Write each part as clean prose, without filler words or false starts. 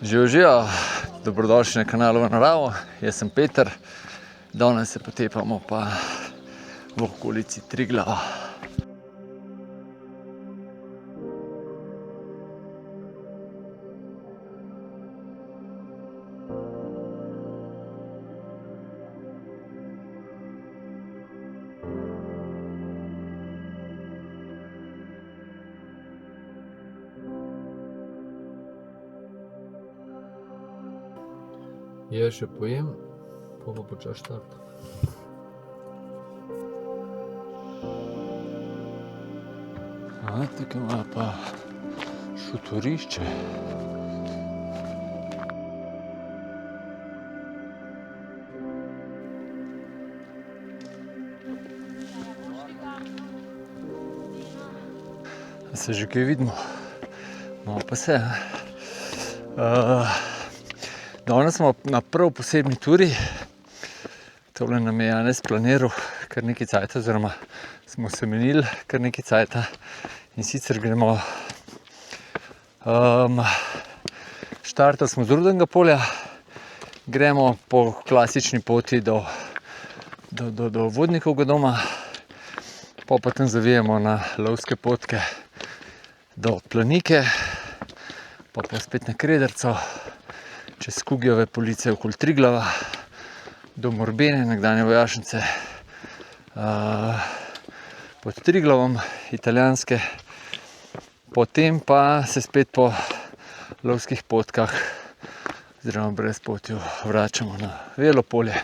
Živijo, dobrodošli na kanalu V naravo, jaz sem Peter, danes se potepamo pa v okolici Triglava. Jaz še pojem, pa bo počas štartal. Tukaj ima pa šotorišče. Se že kaj vidimo? Malo pa se. Danes smo na prav posebni turi. Tole nam je Janez planiral kar nekaj cajta, oziroma smo se menili kar nekaj cajta. In sicer gremo, štartali smo z Rudnega polja, gremo po klasični poti do Vodnikovega doma, pa tam zavijemo na lovske potke do Planike, pa spet na Krederco, čez Skugijeve police okoli Triglava, do Morbene, nekdanje vojašnice, pod Triglavom, italijanske, potem pa se spet po lovskih potkah, oziroma brezpotju, vračamo na Velo polje,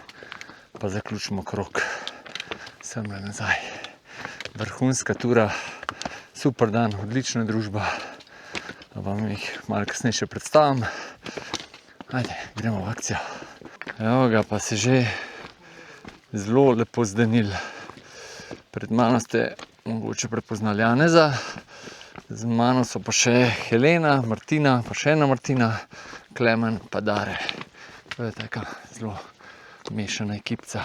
pa zaključimo krog semle nazaj. Vrhunska tura, super dan, odlična družba, vam jih malo kasneje še predstavim. Ajde, gremo v akcijo. Evo ga, pa se že zelo lepo zdanili. Pred mano ste mogoče prepoznali Janeza, z mano so pa še Helena, Martina, pa še ena Martina, Klemen pa Dare. To je taka zelo mešana ekipca.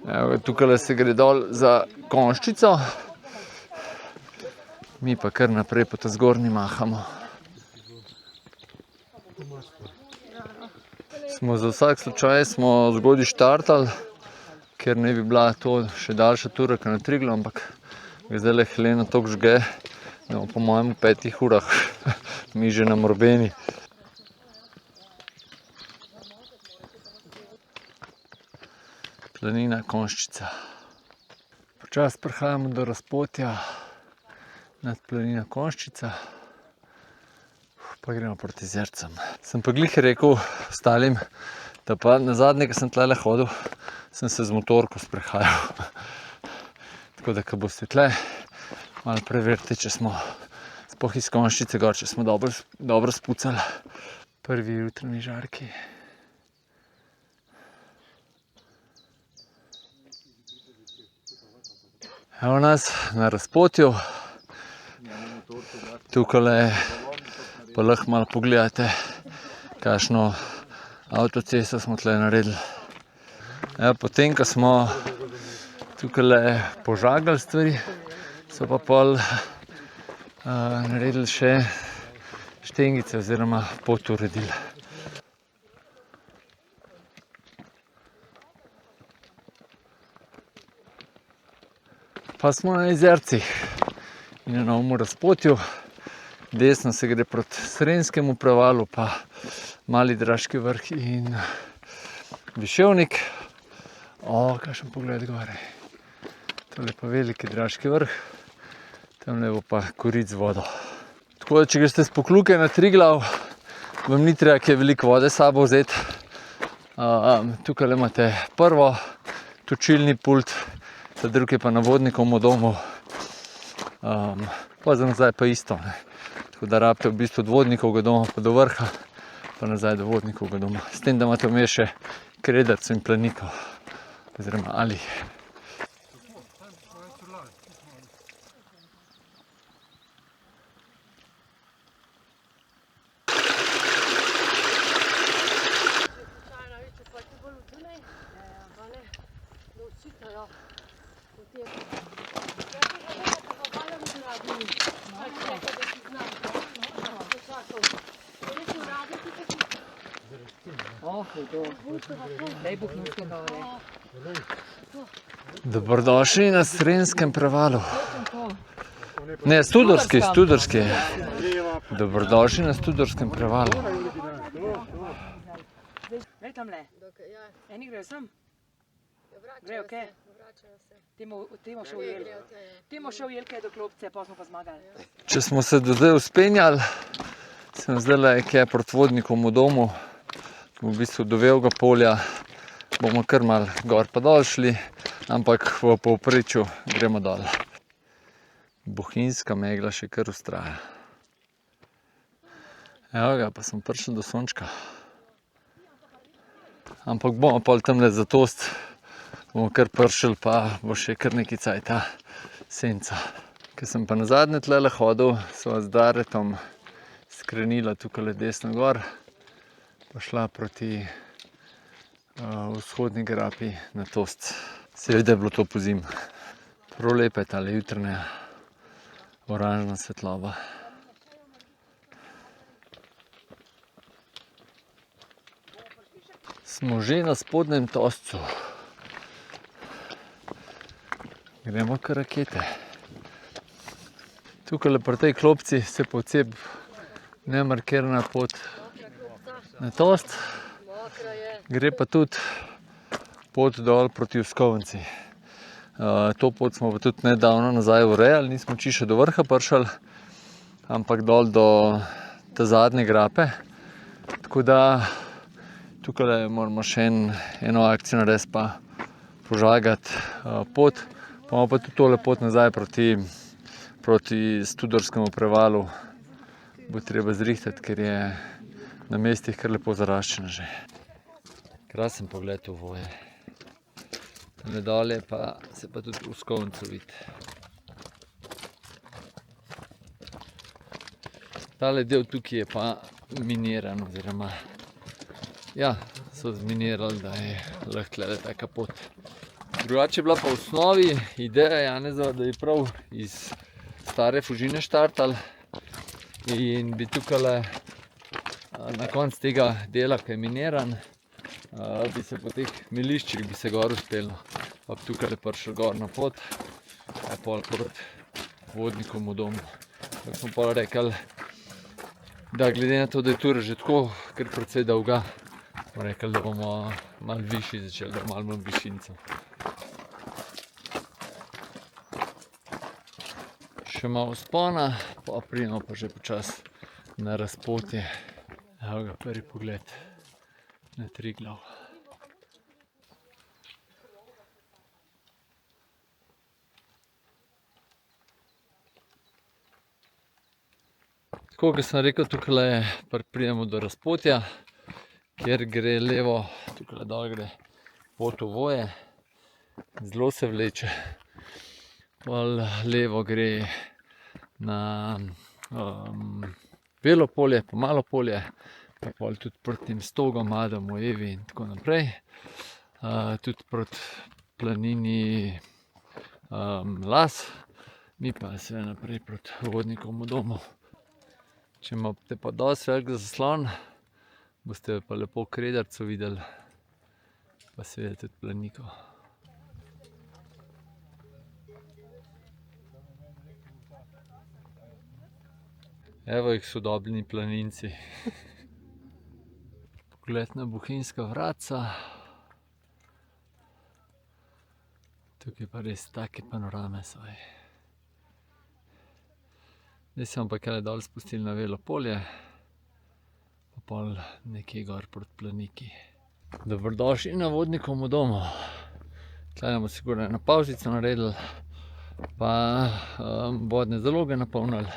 Evo ga, tukaj se gre dol za Konjščico. Mi pa kar naprej po ta zgornji mahamo. Smo za vsak slučaj zgodaj štartali, ker ne bi bila to še daljša tura kot na Triglav, ampak zdajle Helena toliko žge, da bomo po mojem v 5 urah mi že na Morbeni. Planina Konjščica. Počasi prihajamo do razpotja nad planino Konjščica, pa gremo proti Zercem. Sem pa glih rekel ostalim, da pa nazadnje, ko sem tlele hodil, sem se z motorko sprehajal. Tako da, ko boste tle, malo preverite, če smo sploh iz Konjščice gor, če smo dobro spucali. Prvi jutranji žarki. Evo nas na razpotju. Tukaj pa lahko malo pogledate, kakšno avtocesto smo tle naredili. Potem, ko smo tukaj požagali stvari, so pa pol naredili še štengice oziroma pot uredili. Pa smo na Jezercih in na novem razpotju. Desno se gre proti Srenjskemu prevalu, pa Mali Draški vrh in Viševnik. Kakšen pogled gore. Tole pa Veliki Draški vrh, tamle bo pa korit z vodo. Tako da, če greste s Pokljuke na Triglav, vam ni treba kaj veliko vode s sabo vzeti. Tukaj imate prvo točilni pult, ta drugi je pa na Vodnikovem domu, pa za nazaj pa isto. Tako da rabite v bistvu od Vodnikovega doma pa do vrha, pa nazaj do Vodnikovega doma. S tem, da imate vmes še Krederco in Planiko, oziroma Ali. Daj bohinjsko gore. Dobrodošli na Srenskem prevalu. Ne, Studorski. Dobrodošli na Studorskem prevalu. Daj tamle. Eni grejo sem? Grejo, kaj? Timo še v jelke do klopce, pa smo pa zmagali. Če smo se do zdaj uspenjali, sem zdaj kaj proti vodnikovmu domu, v bistvu do Velega polja, bomo kar malo gor pa dol šli, ampak v povprečju gremo dol. Bohinjska megla še kar vztraja. Evo ga, pa smo prišli do sončka. Ampak bomo pol tamle za toast, bomo kar prišli, pa bo še kar nekaj cajta senca. Ko sem pa nazadnje tlele hodil, sva z Daretom skrenila tukaj desno gor, pa šla proti vzhodni grapi na toast. Seveda je bilo to pozimi. Prav lepa je tale jutranja oranžna svetloba. Smo že na spodnjem Tostcu. Gremo kar rakete. Tukaj pri tej klopci se povcep nemarkirana pot na Tost. Gre pa tudi pot dol proti Uskovnici. To pot smo pa tudi nedavno nazaj urejali, nismo čisto do vrha prišli, ampak dol do te zadnje grape. Tako da tukaj moramo še eno akcijo narediti, pa požagati pot. Pa imamo pa tudi tole pot nazaj proti Studorskemu prevalu. Bo treba zrihtati, ker je na mestih kar lepo zaraščeno že. Krasen pogled v Voje. Tale dol je pa, se pa tudi Uskovnico vidi. Tale del tukaj je pa miniran, oziroma ja, so zminirali, da je lahko tlele taka pot. Drugače je bila pa v osnovi ideja Janeza, da je prav iz Stare Fužine štartali in bi tukaj na koncu tega dela, ki je miniran, bi se po teh meliščih bi se gor uspelo, pa bi tukaj prišli gor na pot, pa pol proti vodnikovmu domu. Tako smo pol rekli, da glede na to, da je tura že tako kar precej dolga, smo rekli, da bomo malo višji začeli, da malo manj višincev. Še malo vzpona, pa pridemo pa že počasi na razpotje. Evo ga, prvi pogled na Triglav. Tako, kot sem rekel, tukaj pridemo do razpotja, kjer gre levo, tukaj dol gre pot v Voje, zelo se vleče. Pol levo gre na Velo polje, pa Malo polje, pa pol tudi proti tem Stogom, Adamu, Evi in tako naprej. Tudi proti planini Las, mi pa seveda naprej proti vodnikovmu domu. Če imate pa dosti velik zaslon, boste pa lepo Kredarico videli, pa seveda tudi Planiko. Evo jih sodobni planinci. Pogled na bohinjska vratca. Tukaj pa res take panorame so. Zdaj se bomo pa kaj dol spustili na Velo polje, pa pol nekje gor proti Planiki. Dobrodošli na vodnikovmu domu. Tule bomo sigurno eno pavzico naredili, pa vodne zaloge napolnili,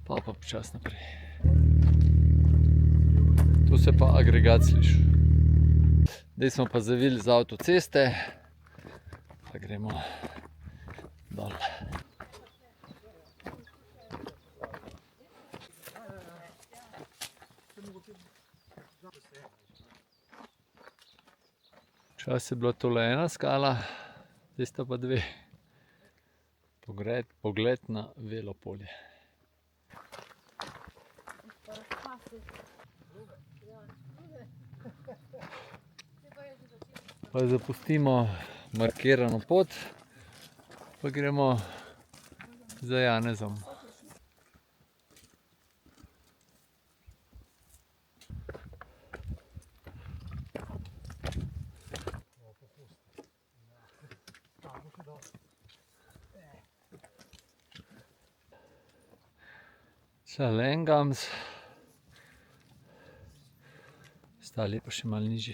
pa počasi naprej. Tu se pa agregat sliši. Zdaj smo pa zavili z avtoceste, pa gremo dol. Včasih je bila tole ena skala, zdaj sta pa dve. Pogled na Velo polje. Pa zapustimo markirano pot, pa gremo za Janezom. Šalengams, ostali pa še malo nižji.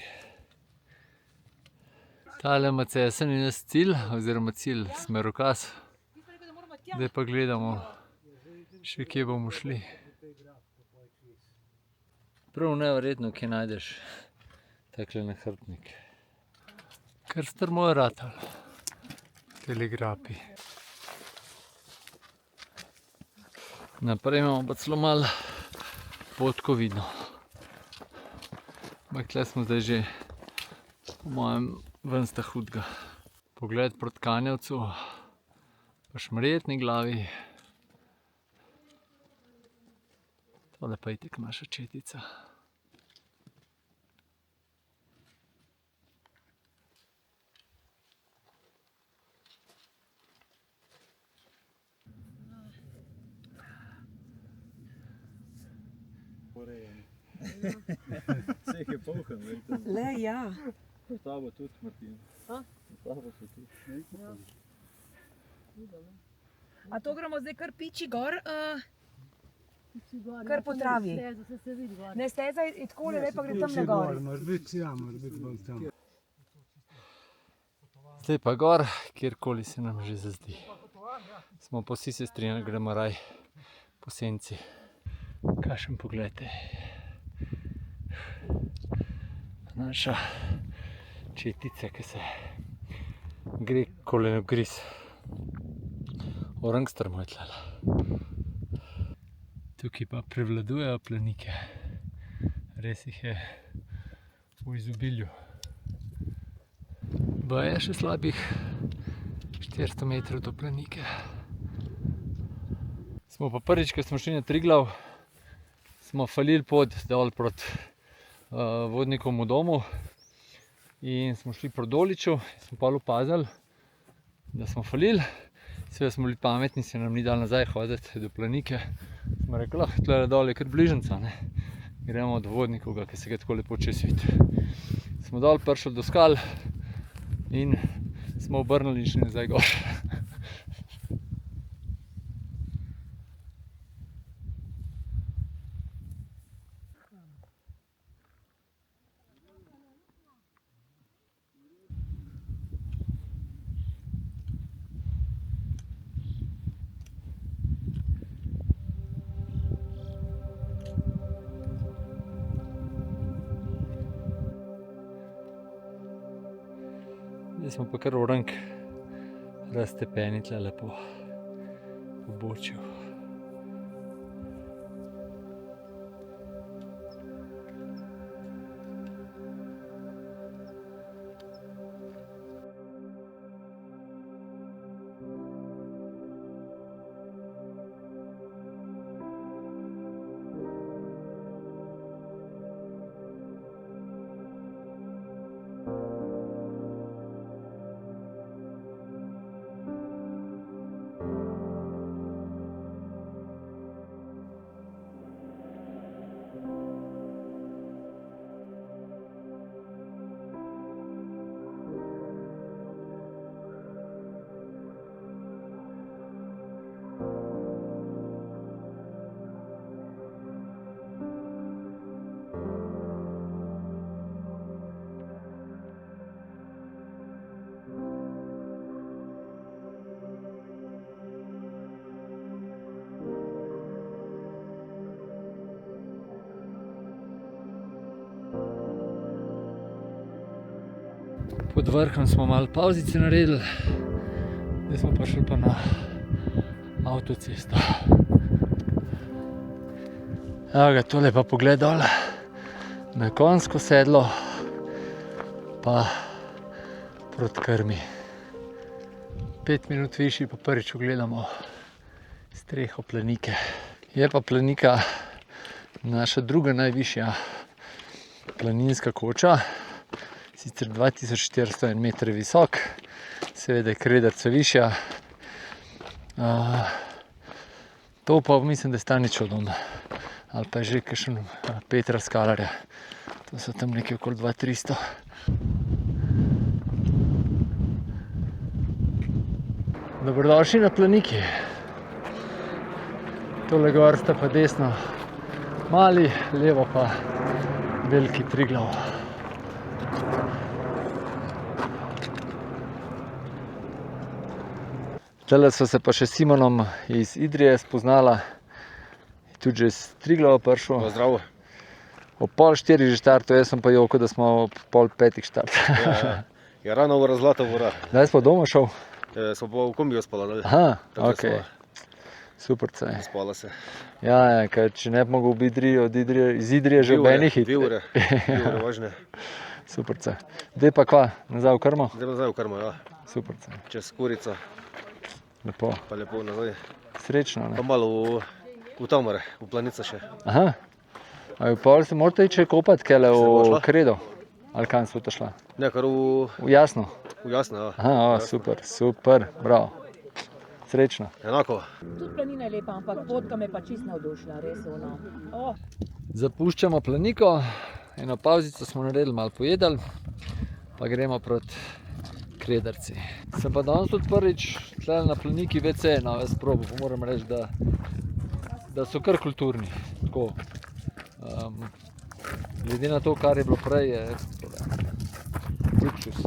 Tale Macesen je nas cilj, oziroma cilj, smerokaz. Zdaj pa gledamo, še kje bomo šli. Prav neverjetno, kje najdeš takle nahrbtnik. Kar strmo je ratalo, tele grapi. Naprej imamo pa celo malo podkovidno. Ampak tle smo zdaj že, po mojem, ven sta hudga. Pogled proti Kanjevcu, pa Šmarjetni glavi. Tole pa itek naša četica. Vseh je polhan, verjetno. Le, ja. S tabo tudi, Martin. S tabo so tudi. A to gremo zdaj kar piči gor, kar po travi? Ne, steza je takole, ne pa gre tam na gor. Zdaj pa gor, kjerkoli se nam že zazdi. Smo pa vsi se strinjali, gremo raj po senci. Kakšen pogled je. Naša četica, ki se gre kolenogriz. Orangstrmo je tlele. Tukaj pa prevladujejo planike. Res jih je v izobilju. Baje še slabih 400 metrov do planike. Smo pa prvič, ko smo šli na Triglav, smo falili pot dol proti vodnikovemu domu in smo šli proti Doliču. Smo pa opazili, da smo falili. Seveda smo bili pametni, se nam ni dal nazaj hoditi do planike. Smo rekli, tle dol je kar bližnjica, ne. Gremo do vodnikovega, ki se ga tako lepo čez vidi. Smo dol prišli do skal in smo obrnili in šli nazaj gor. Zdaj smo pa kar orang raztepeni tlele po pobočju. Pod vrhom smo malo pavzice naredili, zdaj smo pa šli pa na avtocesto. Evo ga, tole pa pogled dole na konjsko sedlo, pa proti Krmi. 5 minut višji pa prvič ugledamo streho Planike. Je pa Planika naša druga najvišja planinska koča, sicer 2401 meter visok, seveda je Krederce višja. To pa mislim, da je Staničev dom, ali pa je že kakšen Petra Skalarja. To so tam nekje okoli 2300. Dobrodošli na Planiki. Tole gor sta pa desno mali, levo pa veliki Triglav. Tele so se pa še s Simonom iz Idrije spoznala, tudi že iz Triglava prišel. Zdravo. Ob 3:30 že štartov, jaz sem pa joko, da smo ob 4:30 štartali. Ja, rano ura, zlata ura. Daj smo doma šel? Smo pa v kombiju spala. Aha, ok. Super caj. Spala se. Ja, ker če ne bi mogel iz Idrije že ob enih hit. 2 ure važne. Super caj. Zdaj pa kva, nazaj v Krmo? Zdaj nazaj v Krmo, ja. Super caj. Čez Kurico. Lepo. Pa lepo nazaj. Srečno, ne? Pa malo v Tamare, v Planica še. Aha. A v pol se morate iti še kopati, kele v Kredo? Ali kam so to šla? Ne, kar V Jasno? v Jasno, ja. Aha, super, bravo. Srečno. Enako. Tudi planina je lepa, ampak vodka me pa čist navdušila, res ono. Zapuščamo Planiko, eno pavzico smo naredili, malo pojedali, pa gremo proti Krederci. Sem pa danes tudi prvič tle na Planiki WC na ves probo, pa moram reči, da so kar kulturni. Tako, glede na to, kar je bilo prej, je luksus.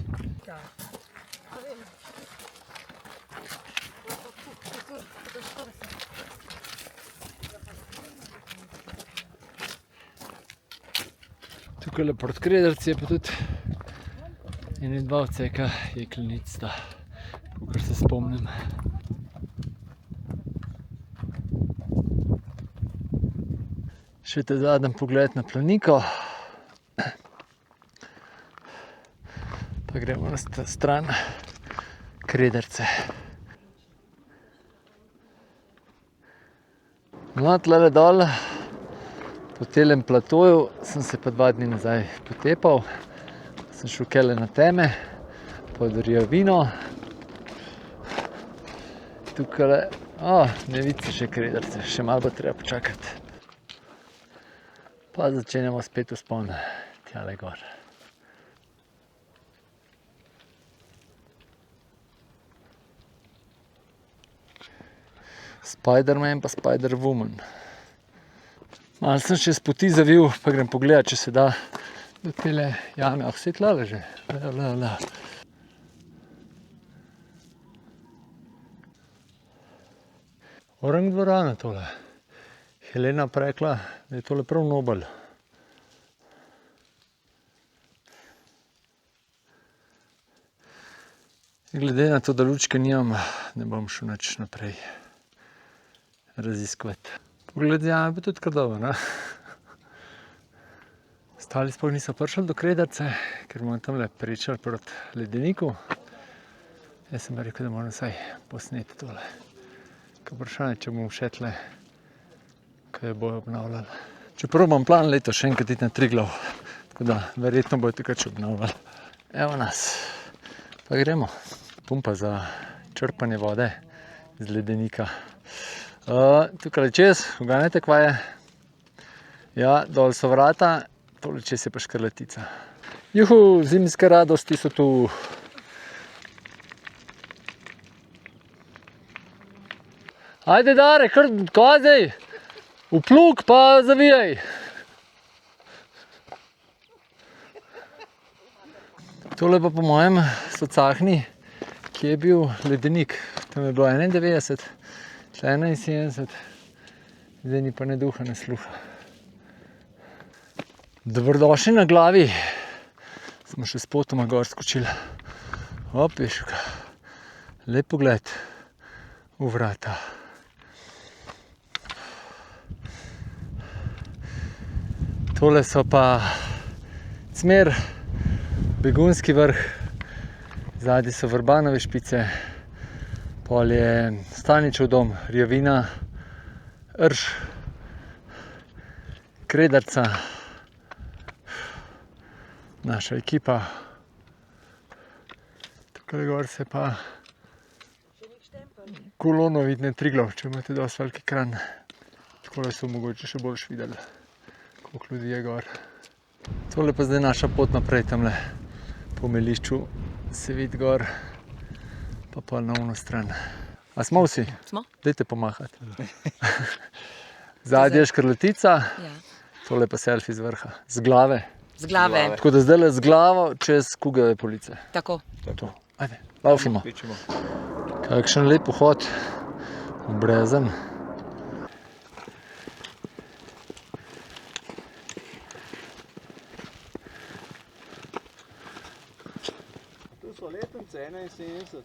Tukaj proti Krederci je pa tudi ene dva odseka jeklenic sta, kakor se spomnim. Še te zadnji pogled na Planiko. Pa gremo na stran Krederce. No, tlele dol, po telem platoju sem se pa 2 dni nazaj potepal. Sem šel kele na teme, pod Rjavino. Tukaj, ne vidi se še Krederce, še malo bo treba počakati. Pa začenjamo spet vzpon tjale gor. Spiderman pa Spiderwoman. Malo sem še s poti zavil, pa grem pogledat, če se da do tele jame. Vse tlale že. Orang dvorana tole. Helena pa rekla, da je tole prav nobel. Glede na to, da lučke nimam, ne bom šel nič naprej raziskovati. Pogled jame pa tudi kar dobro, ne? Ostali sploh niso prišli do Krederce, ker bomo tamle pričali proti ledeniku. Jaz sem pa rekel, da moram vsaj posneti tole. Ko vprašanje, če bom še tle, ko jo bojo obnavljali. Čeprav imam plan leto še enkrat iti na Triglav, tako da verjetno bojo tukaj še obnavljali. Evo nas, pa gremo. Pumpa za črpanje vode z ledenika. Tukaj čez, uganete kva je. Ja, dol so vrata, tole čez je pa škrlatica. Juhu, zimske radosti so tu. Ajde Dare, kar zdaj? V plug pa zavijaj. Tole pa po mojem so cahni, ki je bil ledenik. Tam je bilo 91, 71, zdaj ni pa ne duha, ne sluha. Dobrodošli na glavi. Smo še spotoma gor skočili. Op, veš, lep pogled v vrata. Tole so pa Cmer, Begunski vrh, zadnji so Vrbanove špice, pol je Staničev dom, Rjavina, Rž, Krederca. naša ekipa. Tukaj gor se pa kolono vidne Triglav, če imate dosti veliki ekran. Tako da so mogoče še boljš videli, koliko ljudi je gor. Tole pa zdaj naša pot naprej, tamle po Melišču se vidi gor, pa na ono stran. A smo vsi? Smo. Dajte pomahati. Zadnja je škrletica, Ja. tole pa selfie z vrha, z glave. Z glave. Tako da zdaj z glavo čez kugave police. Tako. To. Ajde, laufimo. Pičemo. Kakšen lep pohod v Brezen. Tu so letence 71.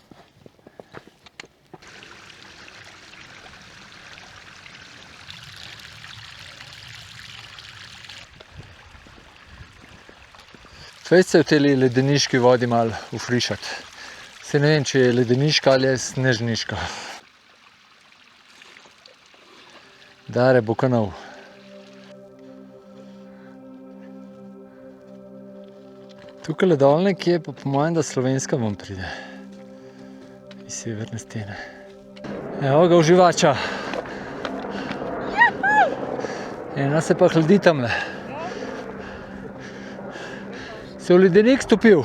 Fajn se v tej ledeniški vodi malo ufrišati. Se ne vem, če je ledeniška ali je snežniška. Dare Bukanov. Tukaj dol nekje pa po mojem, da slovenska vam pride. Iz severne stene. Evo ga uživača. Ena se pa hladi tamle. Se v ledenik stopil.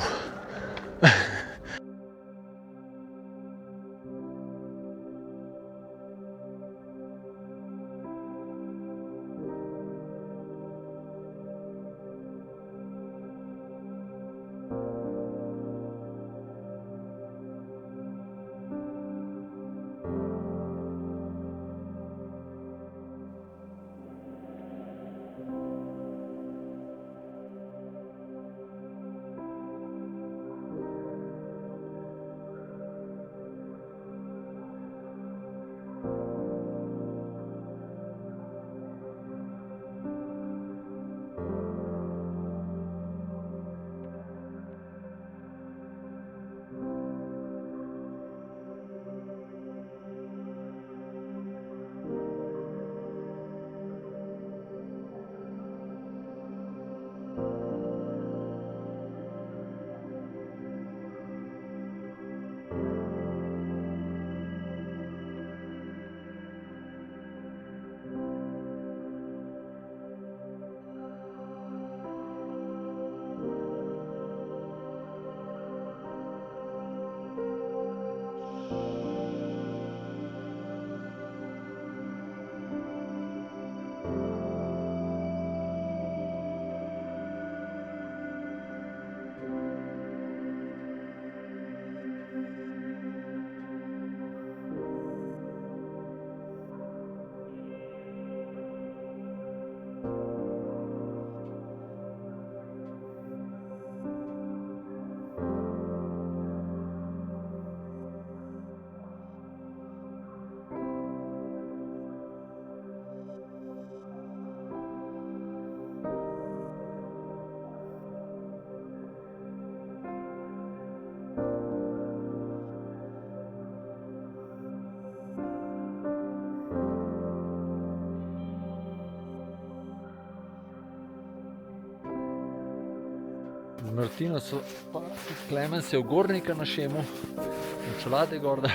Z Martino so pa Klemen se v Gornika na Šemu, v čelade gor, da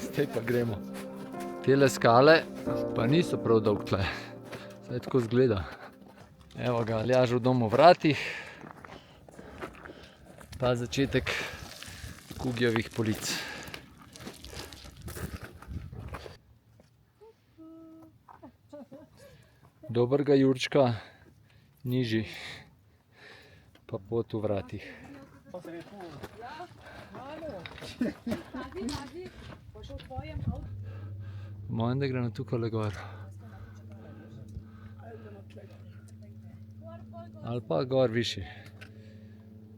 zdaj pa gremo. Tele skale pa niso prav dolg tle, zdaj tako zgleda. Evo ga, Aljaž v domu vratih, pa začetek Kugijevih polic. Dobrega Jurčka, nižji. Pa pot v vratih. Mojem, da gremo tukaj gor. Ali pa gor višji.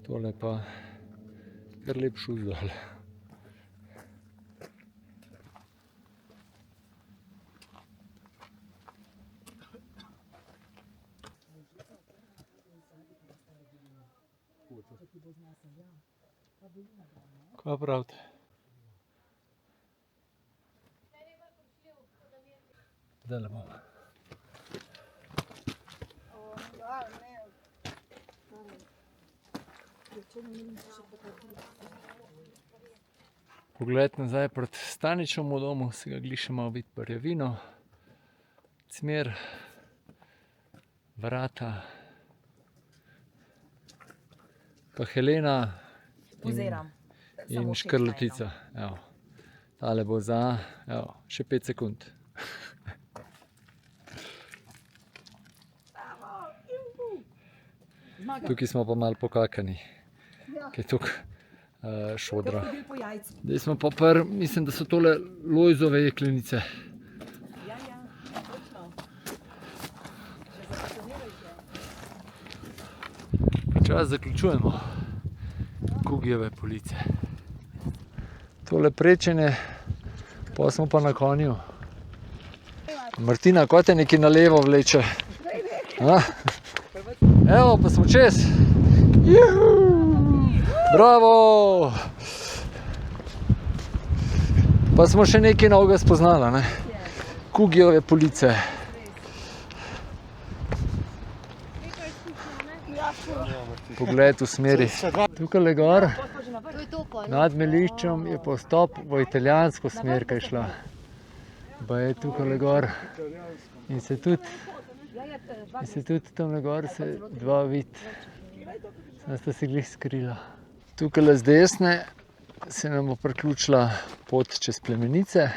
Tole pa kar lep šuz dol. Kaj pravite? Zdajle bomo. Pogled nazaj proti Staničevemu domu, se ga glih še malo vidi Barjevino, Cmer, Vrata, pa Helena in Škrlotica. Evo. Tale bo za, evo, še 5 sekund. Tukaj smo pa malo pokakani, ker je tukaj šodra. Zdaj smo pa mislim, da so tole Lojzove jeklenice. Čas zaključujemo Kugijeve police. Tole prečenje, pa smo pa na konju. Martina, ko te nekaj na levo vleče? Evo, pa smo čez. Bravo! Pa smo še nekaj novega spoznala, ne? Kugijeve police. Pogled v smeri. Tukaj gor, nad Meliščem, je pa vstop v italijansko smer, kaj šla. Pa je tukaj gor. In se tudi tam gor se dva vidi. Sem sta se glih skrila. Tukaj z desne se nam bo priključila pot čez Plemenice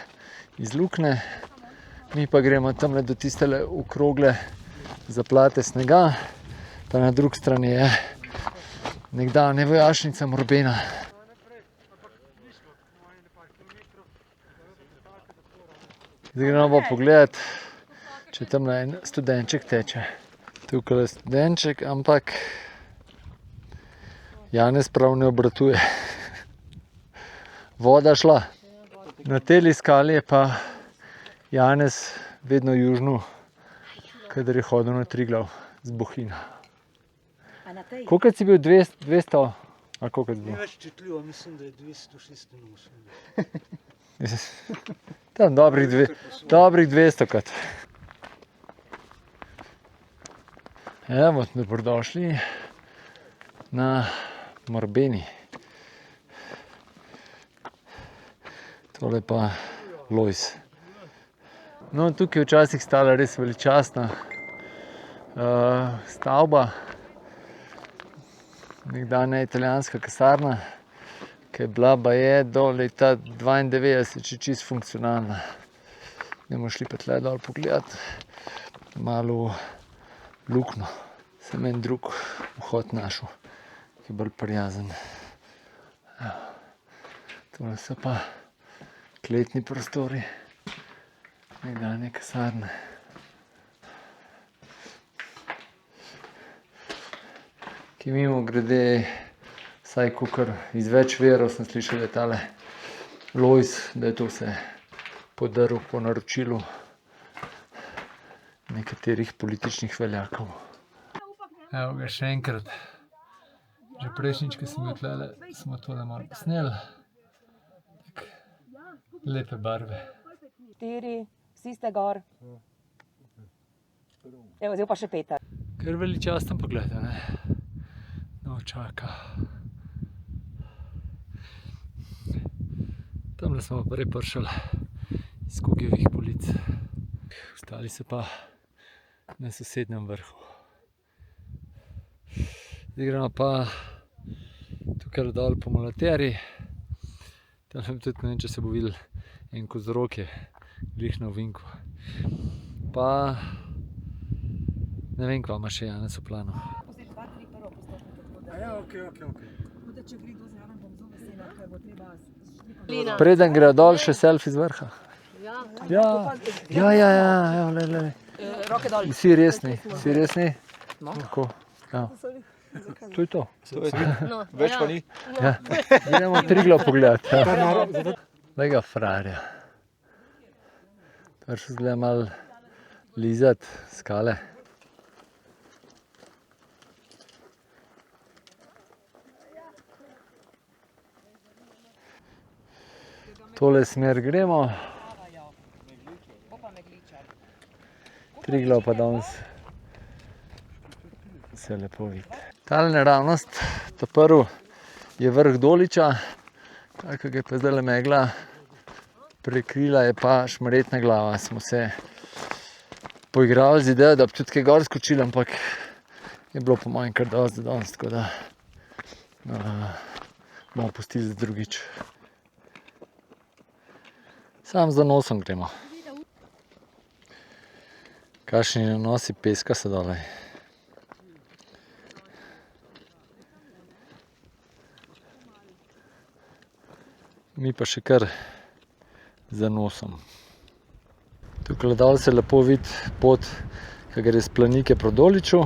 iz Lukne. Mi pa gremo tamle do tistele okrogle zaplate snega. Pa na drugi strani je nekdanja vojašnica Morbena. Zdaj gremo pa pogledat, če tamle en studenček teče. Tukaj je studenček, ampak Janez prav ne obratuje. Voda šla. Na teli skali je pa Janez vedno južno, kadar je hodil na Triglav z Bohinja. Koliko si bil? 200? Ali koliko si bil? Ni več čutljivo, mislim, da je 286. Tam dobrih 200 krat. Evo, dobrodošli na Morbeni. Tole pa Lojz. No, tukaj je včasih stala res veličastna stavba. Nekdanja italijanska kasarna, ki je bila baje do leta 92 še čisto funkcionalna. Bomo šli pa tle dol pogledat, malo v Lukno. Sem en drug vhod našel, ki je bolj prijazen. Tole so pa kletni prostori nekdanje kasarne. Ki mimo grede, vsaj kakor iz več verov sem slišal, da je tale Lojz, da je to vse podaril po naročilu nekaterih političnih veljakov. Evo ga še enkrat. Že prejšnjič, ko sem bil tlele, smo tole malo posneli. Lepe barve. 4, vsi ste gor. Evo, zdaj pa še Peter. Kar veličasten pogled, ne? No, čaka. Tamle smo prej prišli iz Kugijevih polic. Ostali so pa na sosednjem vrhu. Zdaj gremo pa tukaj dol po Molateri. Tam tudi ne vem, če se bo videl en kozorog je glih na ovinku. Pa ne vem, kva ima še Janez v planu. Preden gre dol, še selfie z vrha. Ja, evo, le. Roke dol. Vsi resni. Tako, ja. To je to. Več pa ni. Ja. Gremo Triglav pogledat. Daj ga frajerja. Kar se zgleda malo lizat skale. Tole smer gremo. Triglav pa danes se lepo vidi. Tale naravnost, ta prvi je vrh Doliča, ki ga je pa zdaj megla prekrila, je pa Šmarjetna glava. Smo se poigrali z idejo, da bi tudi kaj gor skočili, ampak je bilo po mojem kar dosti za danes, tako da bomo pustili za drugič. Sam za nosom gremo. Kakšni nanosi peska so dole. Mi pa še kar za nosom. Tukaj dol se lepo vidi pot, ki gre z Planike proti Doliču.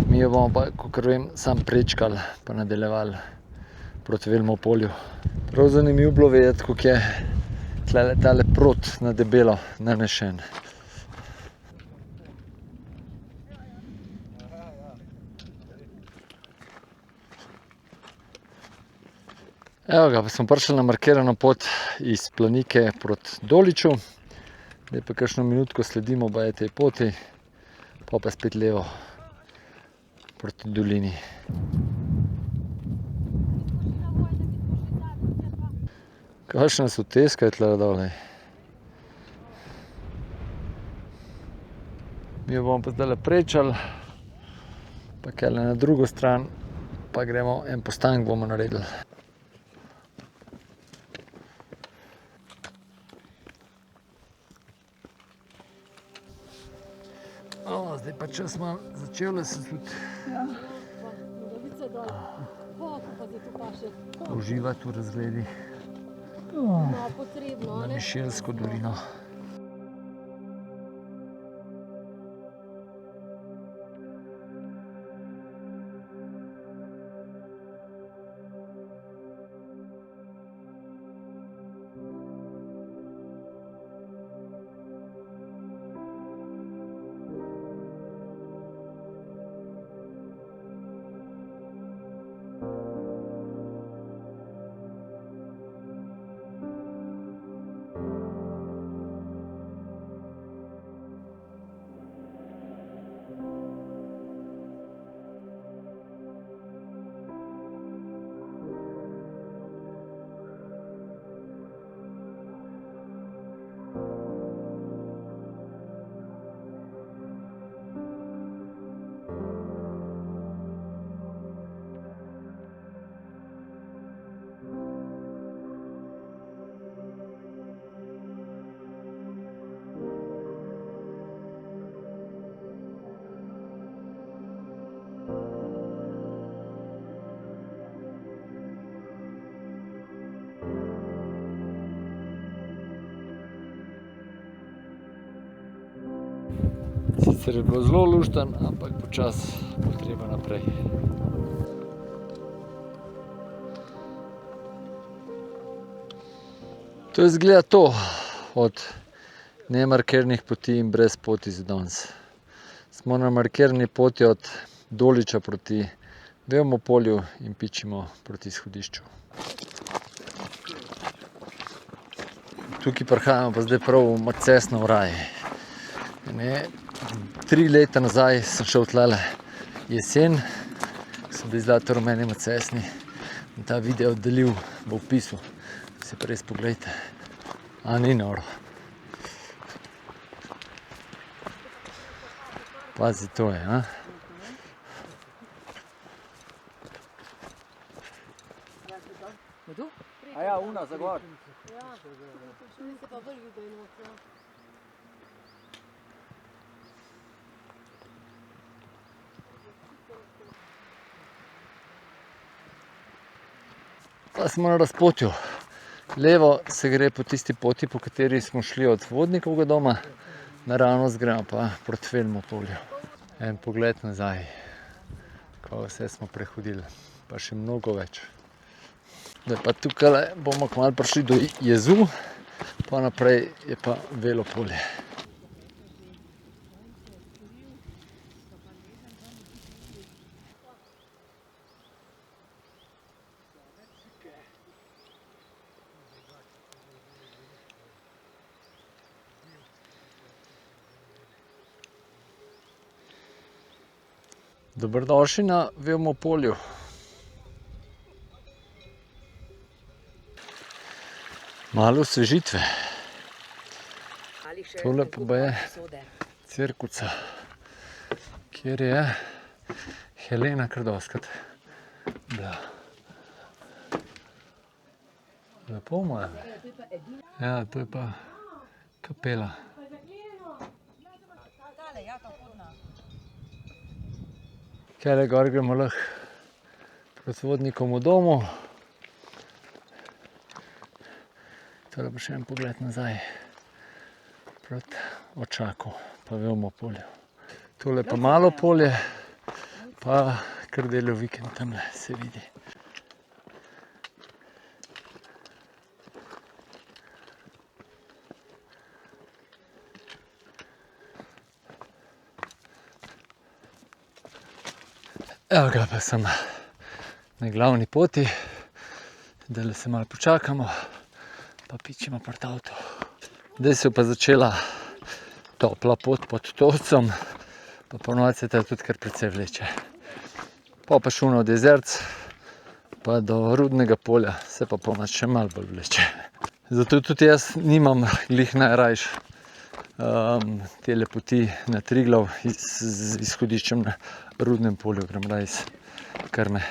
Mi jo bomo pa, kakor vem, sam prečkali pa nadaljevali proti Velikemu Polju. Prav zanimivo bilo vedeti, kako je tale prot na debelo nanešen. Evo ga, pa smo prišli na markirano pot iz Planike proti Doliču. Zdaj pa kakšno minutko sledimo baje tej poti, pa spet levo proti dolini. Kakšna soteska je tle dole. Mi jo bomo pa zdaj prečali, pa kele na drugo stran, pa gremo en postank bomo naredili. Zdaj pa čas malo začel se tudi uživati v razgledih na Mišelsko dolino. Sicer je bilo zelo luštno, ampak počasi bo treba naprej. To izgleda to od nemarkernih poti in brez poti za danes. Smo na markerni poti od Doliča proti Velikemu Polju in pičimo proti izhodišču. Tukaj prihajamo pa zdaj prav v Macesnov raj. 3 leta nazaj sem šel tlele jesen, so bili zlato rumeni macesni in ta video delil v opisu. Si pa res poglejte. A ni noro. Pazi, to je, a? A ja, una za gor. Pa smo na razpotju. Levo se gre po tisti poti, po kateri smo šli od Vodnikovega doma, naravnost gremo pa proti Velikemu Polju. En pogled nazaj, kako vse smo prehodili, pa še mnogo več. Zdaj pa tukaj bomo kmalu prišli do jezu, pa naprej je pa Veliko Polje. Dobrodošli na Velmo polju. Malo osvežitve. Tole pa je Cirkuca, kjer je Helena kar dostikrat bila. Lepo mu je. Ja, to je pa kapela. Tule gor gremo lahko proti vodnikovemu domu. Tole pa še en pogled nazaj proti Očaku, pa Velmo polju. Tole pa malo polje, pa kar delal vikend tamle se vidi. Evo ga, pa sem na glavni poti, zdaj se malo počakamo, pa pičimo proti avtu. Zdaj se je pa začela topla pot pod Tovcem, pa ponovadi se tudi kar precej vleče. Pa šel od Jezerc, pa do Rudnega polja, se pa ponovadi še malo bolj vleče. Zato tudi jaz nimam glih najrajš tele poti na Triglav z izhodiščem na Rudnem polju, grem raje iz Krme.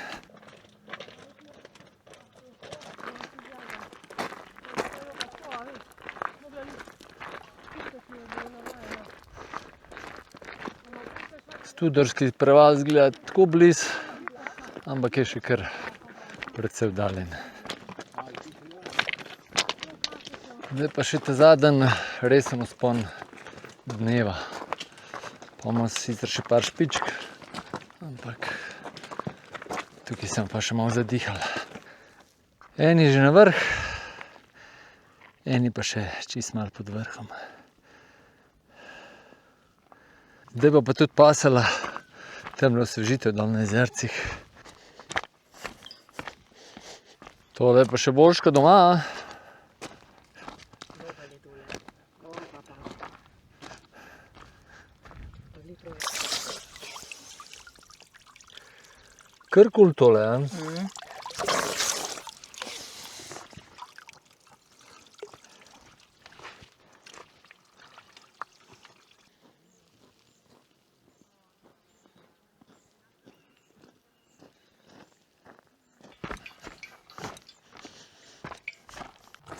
Studorski preval izgleda tako blizu, ampak je še kar precej oddaljen. Zdaj pa še ta zadnji resen vzpon dneva. Pa imamo sicer še par špičk, ampak tukaj sem pa še malo zadihal. Eni že na vrh, eni pa še čisto malo pod vrhom. Zdaj pa tudi pasala temno osvežitev dol na Jezercih. Tole je pa še boljška doma. Kar kul tole, ja?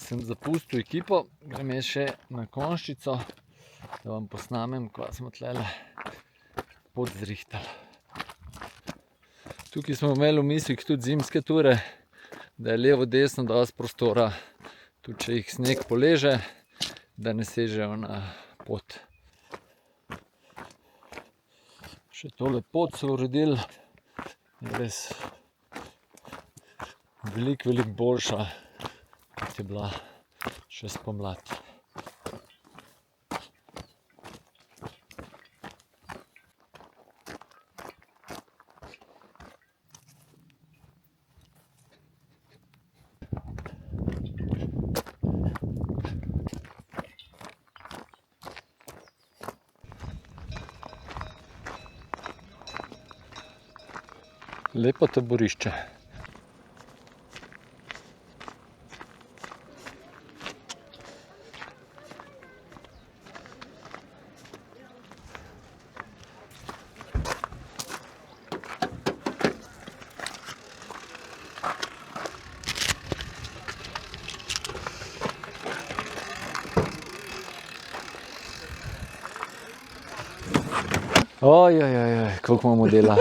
Sem zapustil ekipo, grem jaz še na Konjščico, da vam posnamem, ko smo tlele pot zrihtali. Tukaj smo imeli v mislih tudi zimske ture, da je levo, desno dosti prostora, tudi če jih sneg poleže, da ne sežejo na pot. Še tole pot so uredili, je res veliko boljša, kot je bila še spomladi. Lepo taborišče. Koliko imamo dela.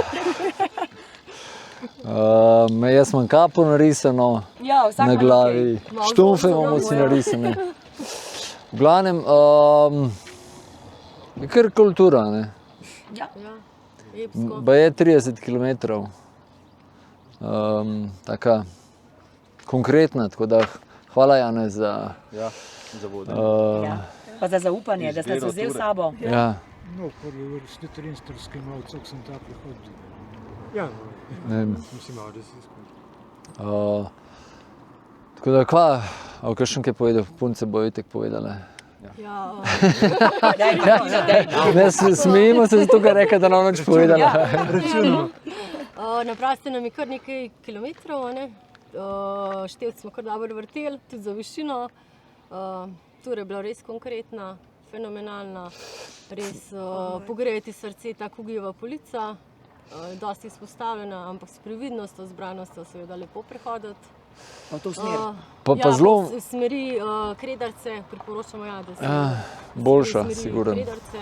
Jaz imam kapo narisano na glavi, štumfe imamo si narisane. V glavnem, je kar kultura, ne? Je 30 kilometrov. Taka konkretna, tako da hvala Janez za... Pa za zaupanje, da ste se vzeli s sabo. Ja. No, prvi vrsti trinsterski malce, ko sem ta prihodil. Ja, mislim, malo, da si izkušnja. Tako da, kva, kakšen kaj povedal, punce bojo itek povedale. Ja, Ne, smejimo se zato, ker reka, da nam nič povedala. naprasti nam je kar nekaj kilometrov, ne? Števci smo kar dobro vrteli, tudi za višino. Tura je bila res konkretna, fenomenalna, res pogrejati srce, ta kugijeva polica, dosti izpostavljena, ampak s previdnostjo, zbranostjo seveda lepo prehoditi. V to smer. Pa zelo v smeri Kredarce priporočamo, ja, da se boljša, smeri sigurno. Kredarce.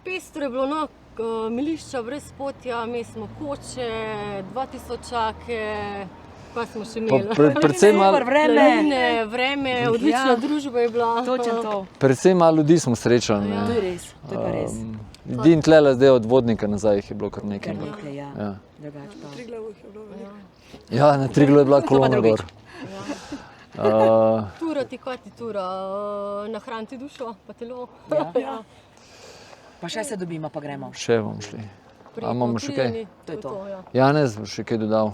Pestro je bilo, no, milišča brez potja, imeli smo koče, 2000-ake, pa smo še imeli. Predvsem malo Planine, vreme, odlična družba je bila. Točno to. predvsem malo ljudi smo srečali. To Ne. je res, to je pa res. Edin tlele zdaj od vodnika nazaj jih je bilo kar nekaj. Kar nekaj, ja. Ja. Drugač pa. Ja, na Triglavu je bila kolona drugič. gor. Tura ti kot ti tura, nahraniti dušo, pa telo. Ja. Pa še se dobimo, pa gremo. Še bomo šli. A imamo še kaj? To je to. Ja. Janez, boš še kaj dodal?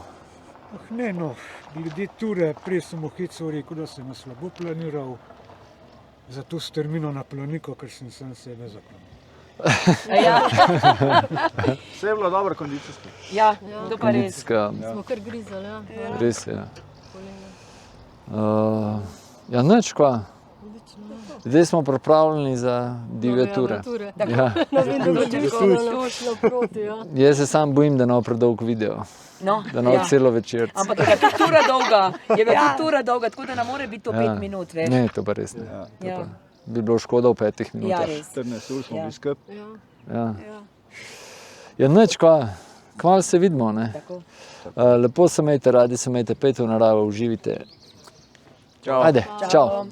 Ne, no, glede ture, prej sem v Hecu rekel, da sem slabo planiral za to strmino na Planiku, ker sem sam sebe zaklonil. Ja, Vse je bilo dobro kondicijsko. ja, to pa res. Kondicijska, Smo kar grizali, ja. res je. Ja, nič kva. Zdaj smo pripravljeni za divje ture. Ja. Ne vem, da bo šlo proti, ja. Jaz se sam bojim, da ne bo predolg video, No, da ne bo celo večer. Ampak je tudi tura dolga, je bila tudi tura dolga, tako da ne more biti to 5 minut, veš. Ne, to pa res ne. To Ja. pa bi bilo škoda v 5 Ja, minutah. res. 14 ur smo Ja. bili skupaj. Ja. Ja, nič kva. Kmalu se vidimo, ne. Tako. Lepo se imejte, radi se imejte, pejte v naravo, uživite. Čau. Ajde, čau.